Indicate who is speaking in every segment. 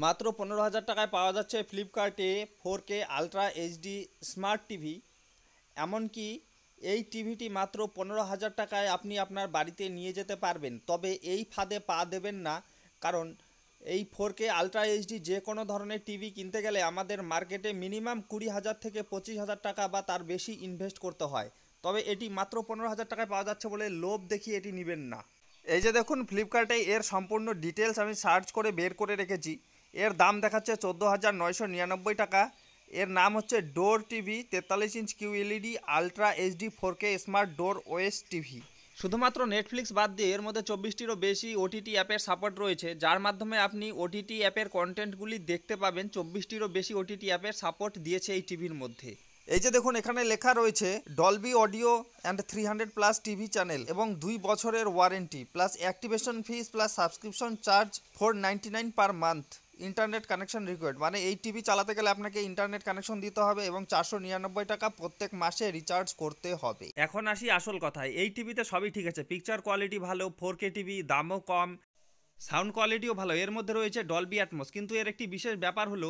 Speaker 1: মাত্র 15,000 টাকায় পাওয়া যাচ্ছে ফ্লিপকার্টে 4K ultra HD smart TV. এমনকি এই টিভিটি মাত্র 15,000 টাকায় আপনি আপনার বাড়িতে নিয়ে যেতে পারবেন। তবে এই ফাঁদে পা দেবেন না, কারণ এই 4K আলট্রা এইচডি যে কোনো ধরনের টিভি কিনতে গেলে আমাদের মার্কেটে মিনিমাম 20,000 থেকে 25,000 টাকা বা তার বেশি ইনভেস্ট করতে হয়। তবে এটি মাত্র 15,000 টাকায় পাওয়া যাচ্ছে বলে লোভ দেখিয়ে এটি নেবেন না। এই যে দেখুন, ফ্লিপকার্টে এর সম্পূর্ণ ডিটেলস আমি সার্চ করে বের করে রেখেছি। এর দাম দেখাচ্ছে 14,999 টাকা। এর নাম হচ্ছে door TV 43 inch QLED ultra HD 4K smart door OS TV. শুধুমাত্র নেটফ্লিক্স বাদ দিয়ে এর মধ্যে 24টিরও বেশি ওটিটি অ্যাপের সাপোর্ট রয়েছে, যার মাধ্যমে আপনি ওটিটি অ্যাপের কন্টেন্টগুলি দেখতে পাবেন। 24টিরও বেশি ওটিটি অ্যাপের সাপোর্ট দিয়েছে এই টিভির মধ্যে। এই যে দেখুন, এখানে লেখা রয়েছে Dolby audio and 300 plus TV channel এবং 2 বছরের warranty plus activation fees plus subscription charge 499 per month. Internet connection required, মানে এই টিভি চালাতে গেলে আপনাকে ইন্টারনেট কানেকশন দিতে হবে এবং 499 টাকা প্রত্যেক মাসে রিচার্জ করতে হবে। এখন আসি আসল কথায়। এই টিভিতে সবই ঠিক আছে, পিকচার কোয়ালিটি ভালো, 4K টিভি, দামও কম, সাউন্ড কোয়ালিটিও ভালো, এর মধ্যে রয়েছে ডলবি অ্যাটমস। কিন্তু এর একটি বিশেষ ব্যাপার হলো,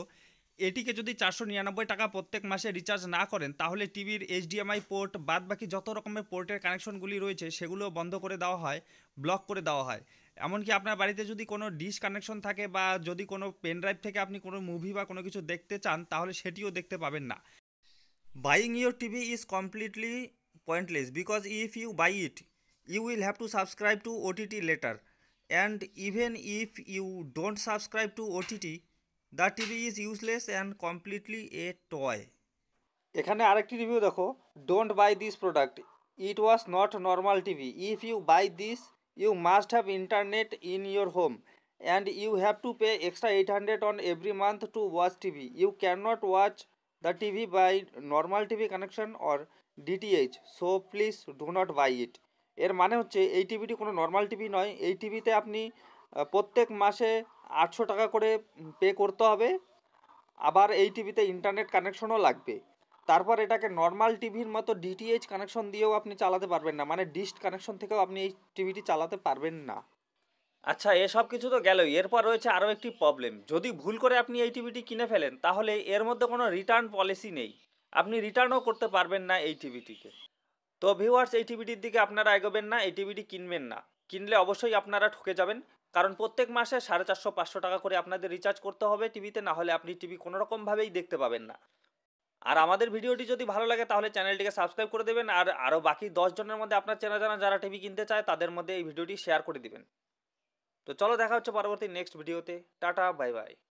Speaker 1: এটিকে যদি 499 টাকা প্রত্যেক মাসে রিচার্জ না করেন, তাহলে টিভির এইচডিএমআই পোর্ট বাদ বাকি যত রকমের পোর্টের কানেকশনগুলি রয়েছে সেগুলো বন্ধ করে দেওয়া হয়, ব্লক করে দেওয়া হয়। এমনকি আপনার বাড়িতে যদি কোনো ডিশ কানেকশন থাকে বা যদি কোনো পেন ড্রাইভ থেকে আপনি কোনো মুভি বা কোনো কিছু দেখতে চান, তাহলে সেটিও দেখতে পাবেন না। Buying your TV is completely pointless because if you buy it, you will have to subscribe to OTT later. And even if you don't subscribe to OTT, the TV is useless and completely a toy. এখানে আরেকটি review দেখো, don't buy this product, it was not normal TV, if you buy this you must have internet in your home and you have to pay extra 800 on every month to watch TV, you can not watch the TV by normal TV connection or DTH, so please do not buy it. এর মানে হচ্ছে এই টিভিটি কোনো normal TV নয়। এই টিভিতে আপনি প্রত্যেক মাসে 800 টাকা করে পে করতে হবে, আবার এই টিভিতে ইন্টারনেট কানেকশনও লাগবে। তারপর এটাকে নর্মাল টিভির মতো ডিটিএইচ কানেকশন দিয়েও আপনি চালাতে পারবেন না, মানে ডিশ কানেকশন থেকেও আপনি এই টিভিটি চালাতে পারবেন না। আচ্ছা, এসব কিছু তো গেলই, এরপর রয়েছে আরও একটি প্রবলেম। যদি ভুল করে আপনি এই টিভিটি কিনে ফেলেন, তাহলে এর মধ্যে কোনো রিটার্ন পলিসি নেই, আপনি রিটার্নও করতে পারবেন না এই টিভিটিকে। তো ভিউয়ার্স, এই টিভিটির দিকে আপনারা এগোবেন না, এই টিভিটি কিনবেন না। কিনলে অবশ্যই আপনারা ঠকে যাবেন, কারণ প্রত্যেক মাসে 450-500 টাকা করে আপনাদের রিচার্জ করতে হবে টিভিতে, না হলে আপনি টিভি কোনোরকমভাবেই দেখতে পাবেন না। আর আমাদের ভিডিওটি যদি ভালো লাগে তাহলে চ্যানেলটিকে সাবস্ক্রাইব করে দেবেন, আর আরও বাকি 10 জনের মধ্যে আপনার চেনা জানা যারা টিভি কিনতে চায় তাদের মধ্যে এই ভিডিওটি শেয়ার করে দিবেন। তো চলো, দেখা হচ্ছে পরবর্তী নেক্সট ভিডিওতে। Tata, bye bye.